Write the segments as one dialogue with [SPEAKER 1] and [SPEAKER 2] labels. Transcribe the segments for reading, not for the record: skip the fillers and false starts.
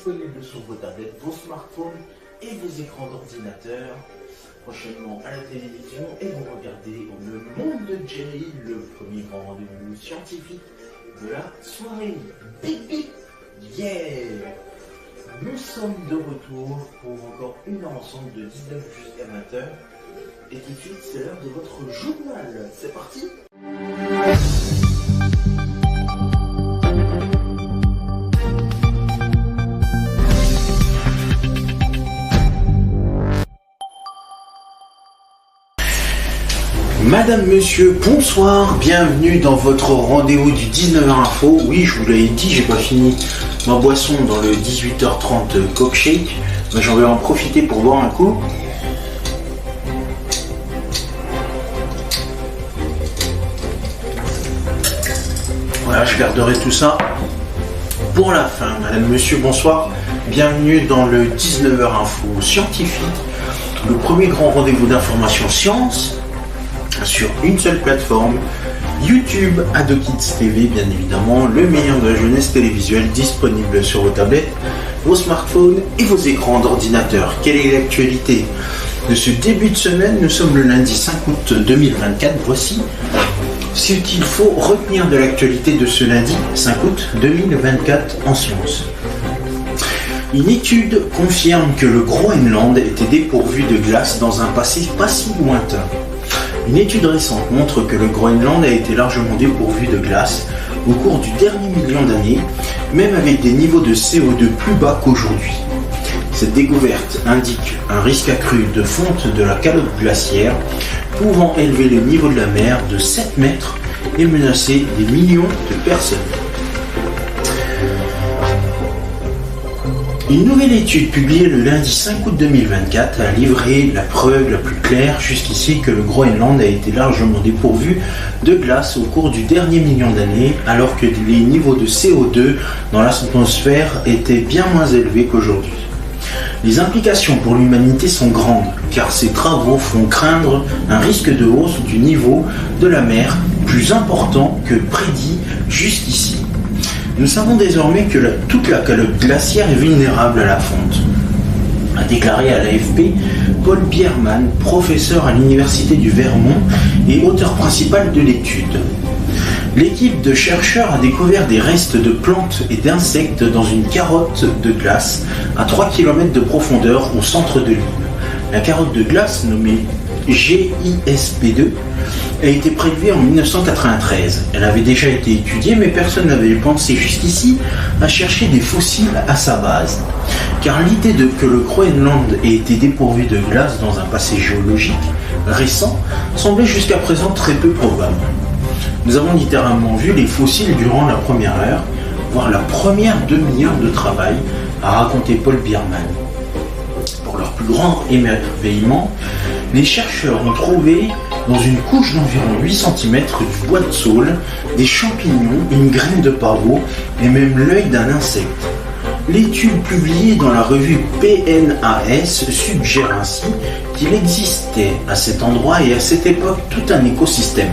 [SPEAKER 1] disponible sur vos tablettes, vos smartphones et vos écrans d'ordinateur. Prochainement à la télévision et vous regardez Le Monde de Jerry, le premier grand rendez-vous scientifique de la soirée. Bip bip, yeah! Nous sommes de retour pour encore une heure ensemble de 19 jusqu'à 20h. Et tout de suite, c'est l'heure de votre journal. C'est parti! Madame, monsieur, bonsoir, bienvenue dans votre rendez-vous du 19h Info. Oui, je vous l'avais dit, j'ai pas fini ma boisson dans le 18h30 Coke Shake, mais j'en vais en profiter pour boire un coup. Voilà, je garderai tout ça pour la fin. Madame, monsieur, bonsoir, bienvenue dans le 19h Info scientifique, le premier grand rendez-vous d'information science sur une seule plateforme, YouTube, Adokids TV, bien évidemment, le meilleur de la jeunesse télévisuelle disponible sur vos tablettes, vos smartphones et vos écrans d'ordinateur. Quelle est l'actualité de ce début de semaine? Nous sommes le lundi 5 août 2024. Voici ce qu'il faut retenir de l'actualité de ce lundi 5 août 2024 en sciences. Une étude confirme que le Groenland était dépourvu de glace dans un passé pas si lointain. Une étude récente montre que le Groenland a été largement dépourvu de glace au cours du dernier million d'années, même avec des niveaux de CO2 plus bas qu'aujourd'hui. Cette découverte indique un risque accru de fonte de la calotte glaciaire, pouvant élever le niveau de la mer de 7 mètres et menacer des millions de personnes. Une nouvelle étude publiée le lundi 5 août 2024 a livré la preuve la plus claire jusqu'ici que le Groenland a été largement dépourvu de glace au cours du dernier million d'années, alors que les niveaux de CO2 dans l'atmosphère étaient bien moins élevés qu'aujourd'hui. Les implications pour l'humanité sont grandes, car ces travaux font craindre un risque de hausse du niveau de la mer plus important que prédit jusqu'ici. Nous savons désormais que toute la calotte glaciaire est vulnérable à la fonte, a déclaré à l'AFP Paul Bierman, professeur à l'université du Vermont et auteur principal de l'étude. L'équipe de chercheurs a découvert des restes de plantes et d'insectes dans une carotte de glace à 3 km de profondeur au centre de l'île. La carotte de glace, nommée GISP2, a été prélevée en 1993. Elle avait déjà été étudiée, mais personne n'avait pensé jusqu'ici à chercher des fossiles à sa base. Car l'idée que le Groenland ait été dépourvu de glace dans un passé géologique récent semblait jusqu'à présent très peu probable. Nous avons littéralement vu les fossiles durant la première heure, voire la première demi-heure de travail, a raconté Paul Bierman. Pour leur plus grand émerveillement, les chercheurs ont trouvé dans une couche d'environ 8 cm du bois de saule, des champignons, une graine de pavot et même l'œil d'un insecte. L'étude publiée dans la revue PNAS suggère ainsi qu'il existait à cet endroit et à cette époque tout un écosystème.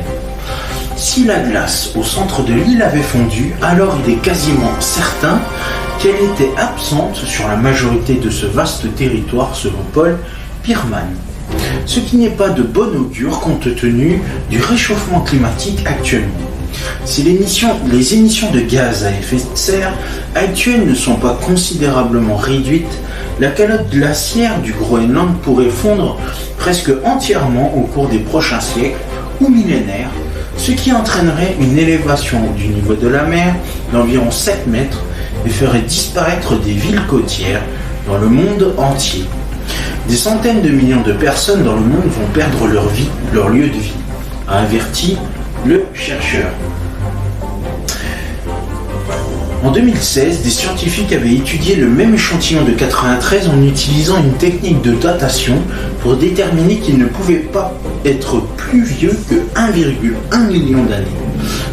[SPEAKER 1] Si la glace au centre de l'île avait fondu, alors il est quasiment certain qu'elle était absente sur la majorité de ce vaste territoire selon Paul Bierman. Ce qui n'est pas de bon augure compte tenu du réchauffement climatique actuellement. Si les émissions de gaz à effet de serre actuelles ne sont pas considérablement réduites, la calotte glaciaire du Groenland pourrait fondre presque entièrement au cours des prochains siècles ou millénaires, ce qui entraînerait une élévation du niveau de la mer d'environ 7 mètres et ferait disparaître des villes côtières dans le monde entier. Des centaines de millions de personnes dans le monde vont perdre leur lieu de vie, a averti le chercheur. En 2016, des scientifiques avaient étudié le même échantillon de 93 en utilisant une technique de datation pour déterminer qu'il ne pouvait pas être plus vieux que 1,1 million d'années.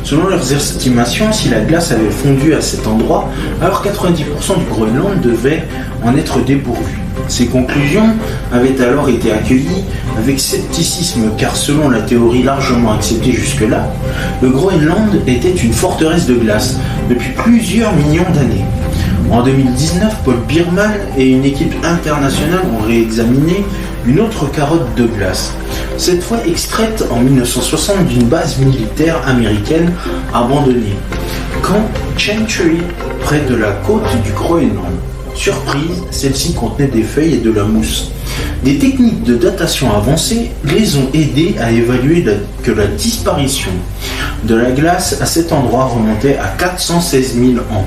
[SPEAKER 1] Selon leurs estimations, si la glace avait fondu à cet endroit, alors 90% du Groenland devait en être dépourvu. Ces conclusions avaient alors été accueillies avec scepticisme car selon la théorie largement acceptée jusque-là, le Groenland était une forteresse de glace depuis plusieurs millions d'années. En 2019, Paul Biermann et une équipe internationale ont réexaminé une autre carotte de glace, cette fois extraite en 1960 d'une base militaire américaine abandonnée, Camp Chantry, près de la côte du Groenland. Surprise, celle-ci contenait des feuilles et de la mousse. Des techniques de datation avancées les ont aidés à évaluer que la disparition de la glace à cet endroit remontait à 416 000 ans.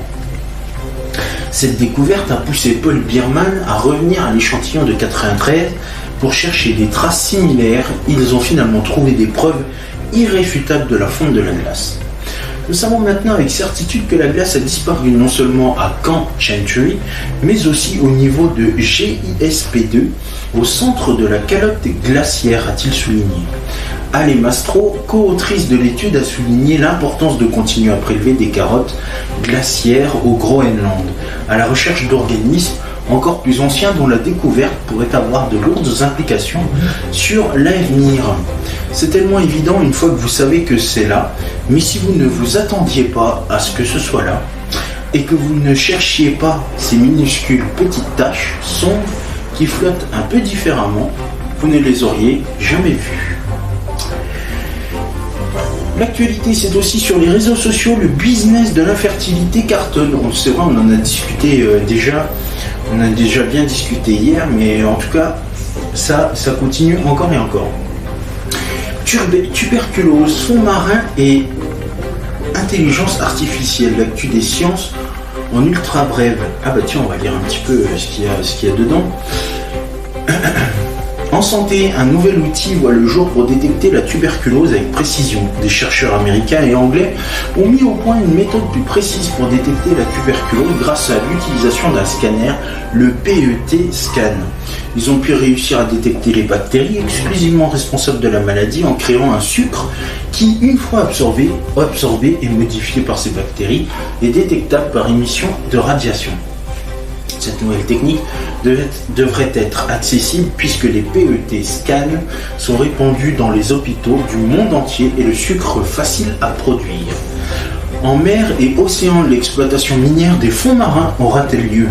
[SPEAKER 1] Cette découverte a poussé Paul Biermann à revenir à l'échantillon de 93 pour chercher des traces similaires. Ils ont finalement trouvé des preuves irréfutables de la fonte de la glace. Nous savons maintenant avec certitude que la glace a disparu non seulement à Camp Chantry, mais aussi au niveau de GISP2, au centre de la calotte glaciaire, a-t-il souligné. Ale Mastro, co-autrice de l'étude, a souligné l'importance de continuer à prélever des carottes glaciaires au Groenland, à la recherche d'organismes encore plus anciens dont la découverte pourrait avoir de lourdes implications sur l'avenir. C'est tellement évident une fois que vous savez que c'est là, mais si vous ne vous attendiez pas à ce que ce soit là, et que vous ne cherchiez pas ces minuscules petites taches sombres qui flottent un peu différemment, vous ne les auriez jamais vues. L'actualité, c'est aussi sur les réseaux sociaux, le business de l'infertilité cartonne. C'est vrai, on en a discuté on a déjà bien discuté hier, mais en tout cas, ça continue encore et encore. Tuberculose, fonds marins et intelligence artificielle, l'actu des sciences en ultra brève. Ah bah tiens, on va lire un petit peu ce qu'il y a dedans. En santé, un nouvel outil voit le jour pour détecter la tuberculose avec précision. Des chercheurs américains et anglais ont mis au point une méthode plus précise pour détecter la tuberculose grâce à l'utilisation d'un scanner, le PET scan. Ils ont pu réussir à détecter les bactéries exclusivement responsables de la maladie en créant un sucre qui, une fois absorbé et modifié par ces bactéries, est détectable par émission de radiation. Cette nouvelle technique devrait être accessible puisque les PET scans sont répandus dans les hôpitaux du monde entier et le sucre facile à produire. En mer et océan, l'exploitation minière des fonds marins aura-t-elle lieu ?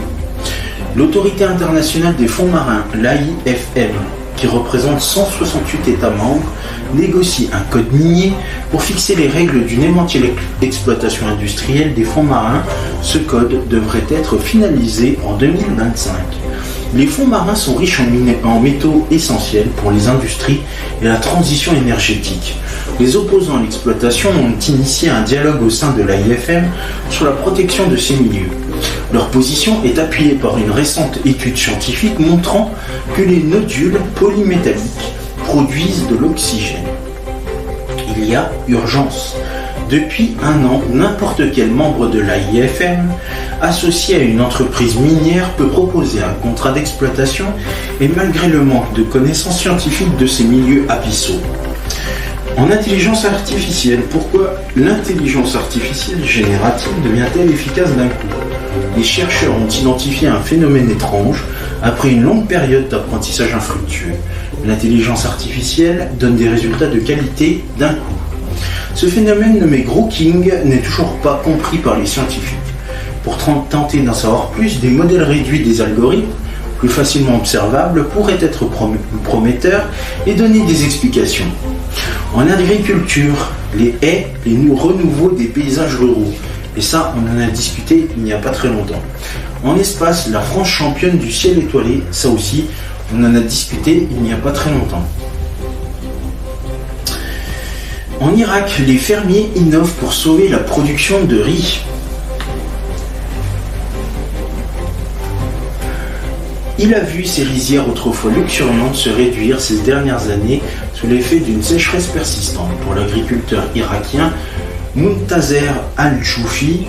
[SPEAKER 1] L'autorité internationale des fonds marins, l'AIFM, qui représente 168 États membres, négocie un code minier pour fixer les règles d'une éventuelle exploitation industrielle des fonds marins. Ce code devrait être finalisé en 2025. Les fonds marins sont riches en métaux essentiels pour les industries et la transition énergétique. Les opposants à l'exploitation ont initié un dialogue au sein de l'AIFM sur la protection de ces milieux. Leur position est appuyée par une récente étude scientifique montrant que les nodules polymétalliques produisent de l'oxygène. Il y a urgence. Depuis un an, n'importe quel membre de l'AIFM associé à une entreprise minière peut proposer un contrat d'exploitation et malgré le manque de connaissances scientifiques de ces milieux abyssaux. En intelligence artificielle, pourquoi l'intelligence artificielle générative devient-elle efficace d'un coup ? Les chercheurs ont identifié un phénomène étrange après une longue période d'apprentissage infructueux. L'intelligence artificielle donne des résultats de qualité d'un coup. Ce phénomène nommé grokking n'est toujours pas compris par les scientifiques. Pour tenter d'en savoir plus, des modèles réduits des algorithmes, plus facilement observables, pourraient être prometteurs et donner des explications. En agriculture, les haies, les renouveaux des paysages ruraux. Et ça, on en a discuté il n'y a pas très longtemps. En espace, la France championne du ciel étoilé. Ça aussi, on en a discuté il n'y a pas très longtemps. En Irak, les fermiers innovent pour sauver la production de riz. Il a vu ses rizières autrefois luxuriantes se réduire ces dernières années sous l'effet d'une sécheresse persistante. Pour l'agriculteur irakien Muntazer Al-Choufi,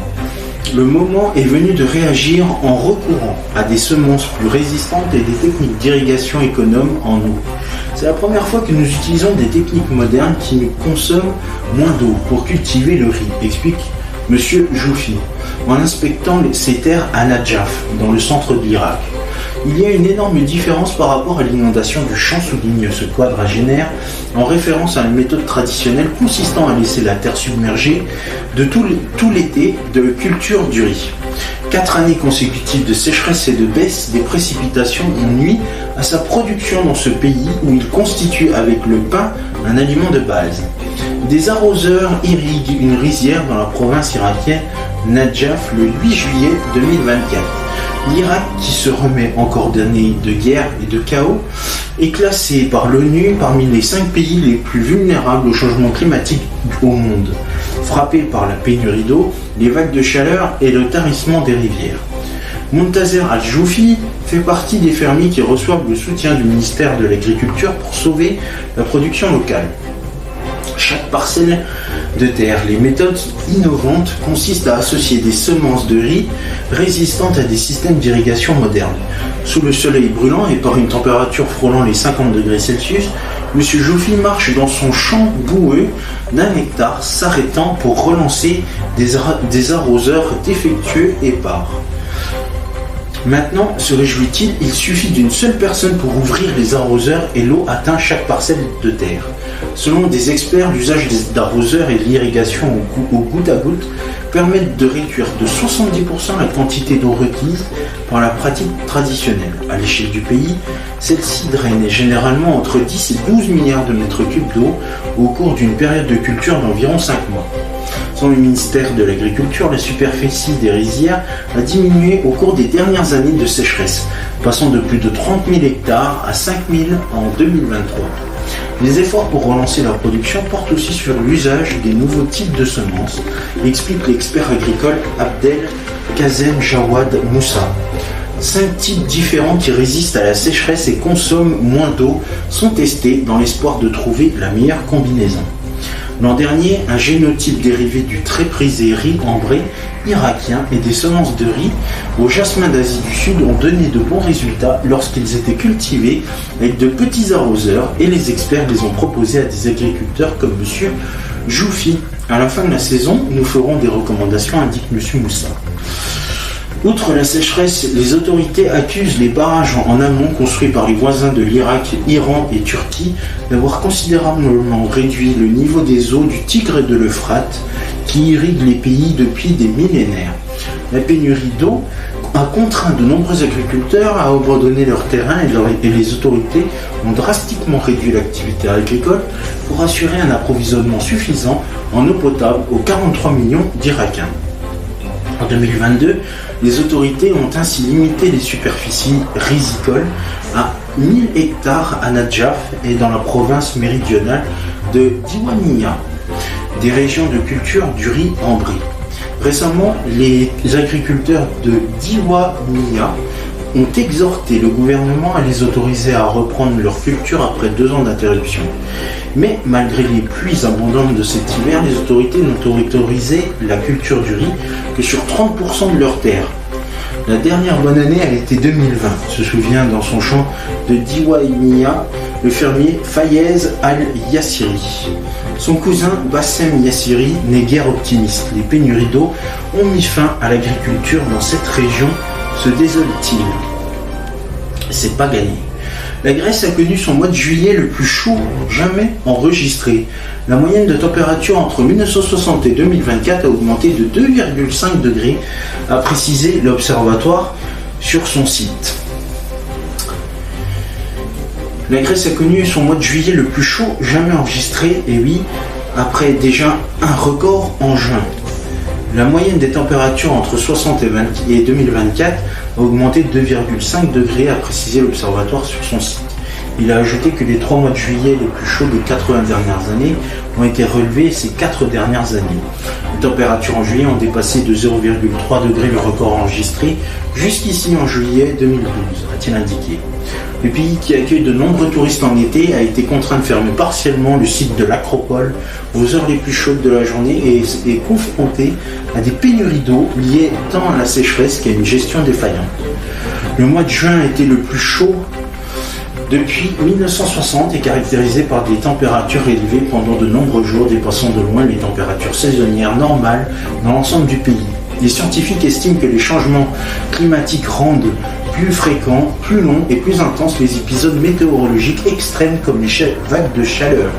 [SPEAKER 1] le moment est venu de réagir en recourant à des semences plus résistantes et des techniques d'irrigation économes en eau. C'est la première fois que nous utilisons des techniques modernes qui nous consomment moins d'eau pour cultiver le riz, explique M. Choufi, en inspectant ces terres à Najaf, dans le centre de l'Irak. Il y a une énorme différence par rapport à l'inondation du champ, souligne ce quadragénaire, en référence à une méthode traditionnelle consistant à laisser la terre submergée de tout l'été de culture du riz. 4 années consécutives de sécheresse et de baisse des précipitations ont nui à sa production dans ce pays où il constitue avec le pain un aliment de base. Des arroseurs irriguent une rizière dans la province irakienne Nadjaf le 8 juillet 2024. L'Irak, qui se remet encore d'années de guerre et de chaos, est classé par l'ONU parmi les 5 pays les plus vulnérables au changement climatique au monde, frappé par la pénurie d'eau, les vagues de chaleur et le tarissement des rivières. Montazer Al-Joufi fait partie des fermiers qui reçoivent le soutien du ministère de l'Agriculture pour sauver la production locale. Chaque parcelle de terre. Les méthodes innovantes consistent à associer des semences de riz résistantes à des systèmes d'irrigation modernes. Sous le soleil brûlant et par une température frôlant les 50 degrés Celsius, M. Joufi marche dans son champ boueux d'1 hectare, s'arrêtant pour relancer des arroseurs défectueux épars. Maintenant, se réjouit-il, il suffit d'une seule personne pour ouvrir les arroseurs et l'eau atteint chaque parcelle de terre. Selon des experts, l'usage d'arroseurs et l'irrigation au goutte à goutte permettent de réduire de 70% la quantité d'eau requise par la pratique traditionnelle. À l'échelle du pays, celle-ci draine généralement entre 10 et 12 milliards de mètres cubes d'eau au cours d'une période de culture d'environ 5 mois. Selon le ministère de l'Agriculture, la superficie des rizières a diminué au cours des dernières années de sécheresse, passant de plus de 30 000 hectares à 5 000 en 2023. Les efforts pour relancer la production portent aussi sur l'usage des nouveaux types de semences, explique l'expert agricole Abdel Kazem Jawad Moussa. 5 types différents qui résistent à la sécheresse et consomment moins d'eau sont testés dans l'espoir de trouver la meilleure combinaison. L'an dernier, un génotype dérivé du très prisé riz ambré irakien et des semences de riz au jasmin d'Asie du Sud ont donné de bons résultats lorsqu'ils étaient cultivés avec de petits arroseurs et les experts les ont proposés à des agriculteurs comme M. Joufi. À la fin de la saison, nous ferons des recommandations, indique M. Moussa. Outre la sécheresse, les autorités accusent les barrages en amont construits par les voisins de l'Irak, Iran et Turquie d'avoir considérablement réduit le niveau des eaux du Tigre et de l'Euphrate qui irriguent les pays depuis des millénaires. La pénurie d'eau a contraint de nombreux agriculteurs à abandonner leurs terrains et les autorités ont drastiquement réduit l'activité agricole pour assurer un approvisionnement suffisant en eau potable aux 43 millions d'Irakiens. En 2022, les autorités ont ainsi limité les superficies rizicoles à 1000 hectares à Nadjaf et dans la province méridionale de Diwania, des régions de culture du riz ambré. Récemment, les agriculteurs de Diwania ont exhorté le gouvernement à les autoriser à reprendre leur culture après 2 ans d'interruption. Mais malgré les pluies abondantes de cet hiver, les autorités n'ont autorisé la culture du riz que sur 30% de leurs terres. La dernière bonne année a été 2020, se souvient dans son champ de Diwania le fermier Fayez Al-Yassiri. Son cousin Bassem Yassiri n'est guère optimiste. Les pénuries d'eau ont mis fin à l'agriculture dans cette région, se désole-t-il. C'est pas gagné. La Grèce a connu son mois de juillet le plus chaud jamais enregistré. La moyenne de température entre 1960 et 2024 a augmenté de 2,5 degrés, a précisé l'observatoire sur son site. La Grèce a connu son mois de juillet le plus chaud jamais enregistré, et oui, après déjà un record en juin. La moyenne des températures entre 60 et 2024 a augmenté de 2,5 degrés, a précisé l'observatoire sur son site. Il a ajouté que les 3 mois de juillet les plus chauds des 80 dernières années ont été relevés ces 4 dernières années. Les températures en juillet ont dépassé de 0,3 degrés le record enregistré jusqu'ici en juillet 2012, a-t-il indiqué. Le pays qui accueille de nombreux touristes en été a été contraint de fermer partiellement le site de l'Acropole aux heures les plus chaudes de la journée et est confronté à des pénuries d'eau liées tant à la sécheresse qu'à une gestion défaillante. Le mois de juin a été le plus chaud depuis 1960 et caractérisé par des températures élevées pendant de nombreux jours, dépassant de loin les températures saisonnières normales dans l'ensemble du pays. Les scientifiques estiment que les changements climatiques rendent plus fréquents, plus longs et plus intenses les épisodes météorologiques extrêmes comme les vagues de chaleur.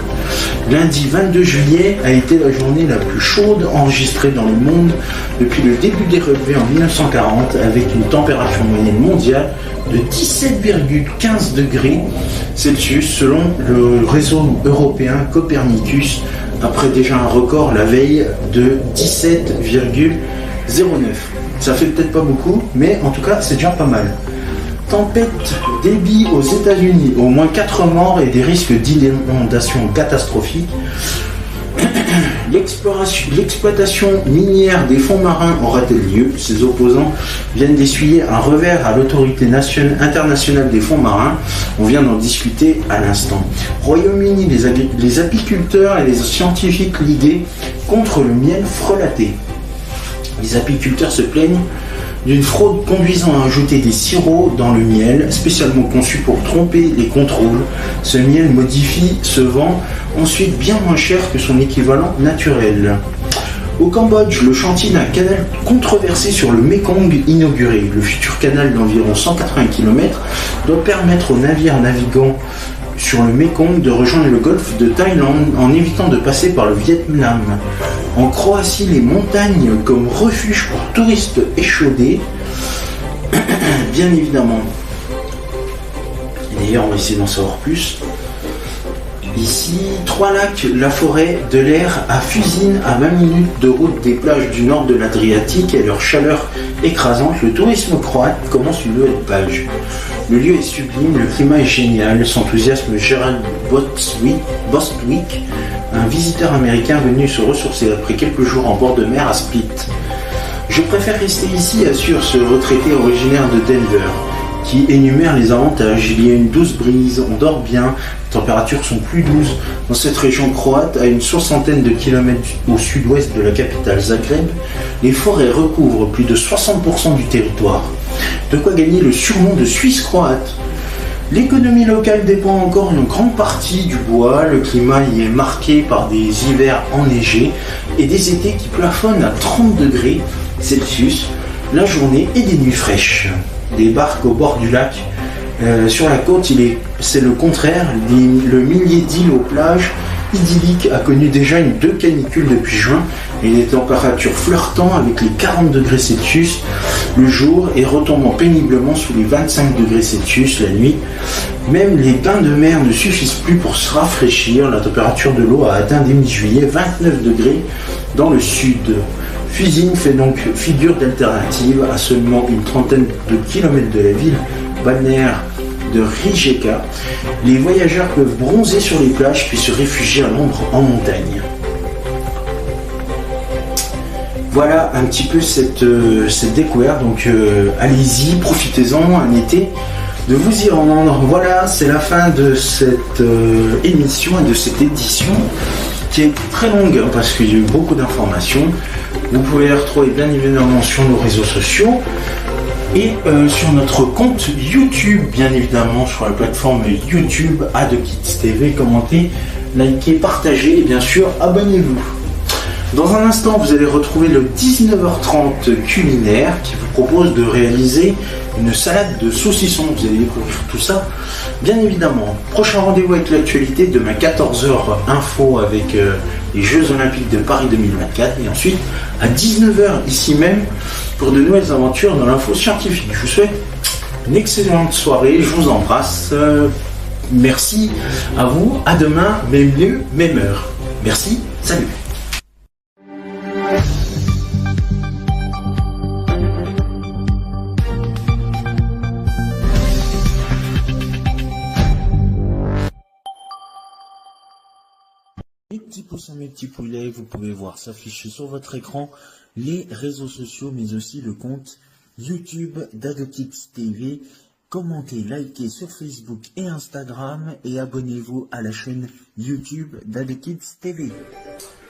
[SPEAKER 1] Lundi 22 juillet a été la journée la plus chaude enregistrée dans le monde depuis le début des relevés en 1940 avec une température moyenne mondiale de 17,15 degrés Celsius selon le réseau européen Copernicus, après déjà un record la veille de 17,09. Ça fait peut-être pas beaucoup, mais en tout cas c'est déjà pas mal. Tempête débit aux États-Unis, au moins 4 morts et des risques d'inondation catastrophiques. L'exploitation minière des fonds marins aura-t-elle lieu? Ses opposants viennent d'essuyer un revers à l'autorité internationale des fonds marins. On vient d'en discuter à l'instant. Royaume-Uni, les apiculteurs et les scientifiques ligués contre le miel frelaté. Les apiculteurs se plaignent d'une fraude conduisant à ajouter des sirops dans le miel, spécialement conçu pour tromper les contrôles. Ce miel modifié se vend ensuite bien moins cher que son équivalent naturel. Au Cambodge, le chantier d'un canal controversé sur le Mekong inauguré. Le futur canal d'environ 180 km doit permettre aux navires naviguant sur le Mekong de rejoindre le golfe de Thaïlande en évitant de passer par le Vietnam. En Croatie, les montagnes comme refuge pour touristes échaudés, bien évidemment. D'ailleurs, on va essayer d'en savoir plus. Ici, Trois-Lacs, la forêt de l'air à Fusine, à 20 minutes de route des plages du nord de l'Adriatique et leur chaleur écrasante, le tourisme croate commence une nouvelle page. Le lieu est sublime, le climat est génial, s'enthousiasme Gerald Bostwick, un visiteur américain venu se ressourcer après quelques jours en bord de mer à Split. Je préfère rester ici, assure ce retraité originaire de Denver, qui énumère les avantages. Il y a une douce brise, on dort bien, les températures sont plus douces. Dans cette région croate, à une soixantaine de kilomètres au sud-ouest de la capitale Zagreb, les forêts recouvrent plus de 60% du territoire. De quoi gagner le surnom de Suisse croate. L'économie locale dépend encore une grande partie du bois, le climat y est marqué par des hivers enneigés et des étés qui plafonnent à 30 degrés Celsius la journée et des nuits fraîches. Des barques au bord du lac, sur la côte c'est le contraire, le millier d'îles aux plages idylliques a connu déjà deux canicules depuis juin et des températures flirtant avec les 40 degrés Celsius le jour et retombant péniblement sous les 25 degrés Celsius la nuit. Même les bains de mer ne suffisent plus pour se rafraîchir. La température de l'eau a atteint dès mi-juillet 29 degrés dans le sud. Fusine fait donc figure d'alternative à seulement une trentaine de kilomètres de la ville balnéaire de Rijeka. Les voyageurs peuvent bronzer sur les plages puis se réfugier à l'ombre en montagne. Voilà un petit peu cette découverte, donc allez-y, profitez-en, un été, de vous y rendre. Voilà, c'est la fin de cette émission et de cette édition qui est très longue hein, parce qu'il y a eu beaucoup d'informations. Vous pouvez les retrouver bien évidemment sur nos réseaux sociaux et sur notre compte YouTube, bien évidemment sur la plateforme YouTube ADKidsTV. Commentez, likez, partagez et bien sûr abonnez-vous. Dans un instant, vous allez retrouver le 19h30 culinaire qui vous propose de réaliser une salade de saucisson. Vous allez découvrir tout ça, bien évidemment. Prochain rendez-vous avec l'actualité, demain 14h info avec les Jeux Olympiques de Paris 2024. Et ensuite, à 19h ici même, pour de nouvelles aventures dans l'info scientifique. Je vous souhaite une excellente soirée, je vous embrasse. Merci à vous, à demain, même lieu, même heure. Merci, salut. Mes petits poulets, vous pouvez voir s'afficher sur votre écran les réseaux sociaux, mais aussi le compte YouTube d'ADKidsTV. Commentez, likez sur Facebook et Instagram et abonnez-vous à la chaîne YouTube d'ADKidsTV.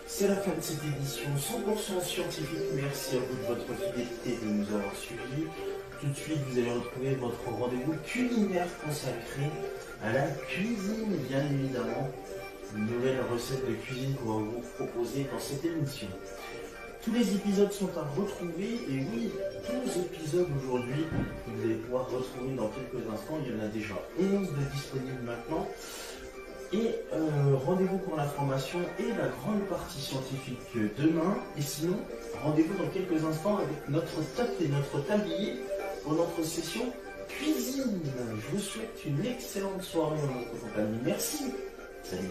[SPEAKER 1] C'est la fin de cette édition 100% scientifique. Merci à vous de votre fidélité de nous avoir suivis. Tout de suite, vous allez retrouver votre rendez-vous culinaire consacré à la cuisine, bien évidemment. Une nouvelle recette de cuisine qu'on va vous proposer dans cette émission. Tous les épisodes sont à retrouver, et oui, tous les épisodes aujourd'hui, vous allez pouvoir retrouver dans quelques instants. Il y en a déjà 11 de disponibles maintenant. Et rendez-vous pour l'information et la grande partie scientifique demain. Et sinon, rendez-vous dans quelques instants avec notre top et notre tablier pour notre session cuisine. Je vous souhaite une excellente soirée en notre compagnie. Merci. Salut.